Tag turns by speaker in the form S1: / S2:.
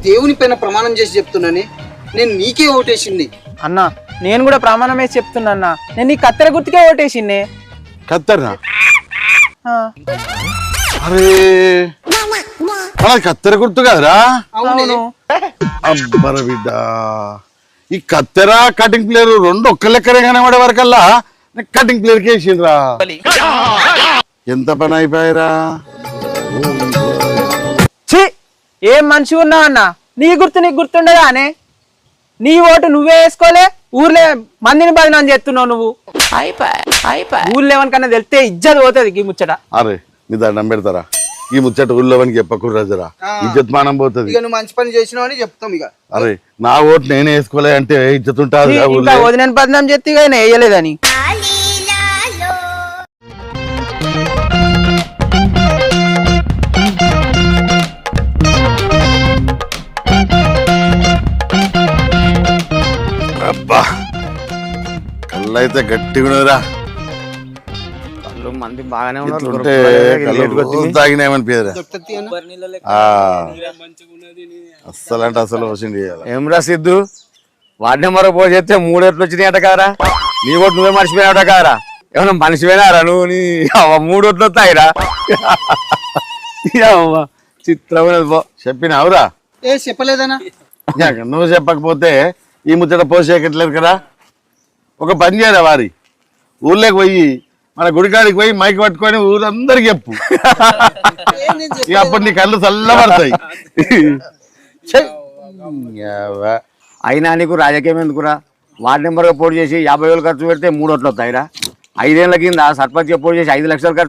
S1: దేవుని పైన ప్రమాణం చేసి చెప్తున్నానే, నేను నీకే ఓటేసింది.
S2: అన్న నేను కూడా ప్రమాణం వేసి చెప్తున్నా అన్న, నేను నీ కత్తెర గుర్తుకే ఓటేసిండే.
S3: కత్తెరా?
S2: ఆ,
S3: అరే మనది కత్తెర గుర్తు కదరా?
S2: అవును.
S3: అబ్బర బిడ్డ, ఈ కత్తెర కటింగ్ ప్లేయర్ రెండు ఒక్క లెక్కరే కనబడే వరకల్లా కటింగ్ ప్లేయర్ కి వేసిండ్రా. ఎంత పని అయిపోయారా?
S2: ఛీ, ఏం మనిషి ఉన్నావు అన్న, నీ గుర్తు నీకు గుర్తుండదా అనే? నీ ఓటు నువ్వే వేసుకోలే, ఊర్లే మందిని బదనాం చేస్తున్నావు నువ్వు. ఊర్లో ఎవరికన్నా తెలితే ఇజ్జత్ పోతుంది ఈ ముచ్చట.
S3: అరే నీ దండం పెడతారా? ఈ ముచ్చట ఊళ్ళోవనికి చెప్పకూడదు రాజరా, ఇజ్జత్ మానం పోతుంది.
S1: ఇక నువ్వు మంచి పని చేసినావు అని చెప్తాం. ఇక
S3: అరే నా ఓటు నేనే వేసుకోలే అంటే ఇజ్జత్ ఉంటుంది
S2: ఇంకా వదిన బదనాం చెప్తే ఇక ఆయన వేయలేదని.
S3: అబ్బా కళ్ళు అయితే గట్టిగా
S4: మంది బాగానే
S3: తాగినామనిపించరా? అస్సలు అంటే అసలు వచ్చింది.
S4: ఏమరా సిద్ధు, వార్డు నెంబర్ పోయి చేస్తే 3 ఓట్లు వచ్చినాయి అట కారా? నీ ఓటు నువ్వే మర్చిపోయినావుట కారా? ఏమన్నా మనిషిపోయినారా నువ్వు? నీ 3 ఓట్లు వస్తాయిరా. చిత్రమైన
S3: చెప్పినావురా?
S1: ఏ చెప్పలేదనా?
S3: నువ్వు చెప్పకపోతే ఈ ముచ్చట పోసేయట్లేదు కదా. ఒక పని చేయరా, వారి ఊర్లోకి పోయి మన గుడికాడికి పోయి మైక్ పట్టుకొని ఊరందరికి చెప్పు. ఇక అప్పుడు నీ కళ్ళు చల్లబడతాయి.
S4: అయినా నీకు రాజకీయం ఎందుకురా? వార్డు నెంబర్గా పోటీ చేసి 50,000 ఖర్చు పెడితే 3 ఓట్లు వస్తాయిరా? 5 ఏళ్ల కింద సర్పంచ్గా పోటీ చేసి 5 లక్షలు ఖర్చు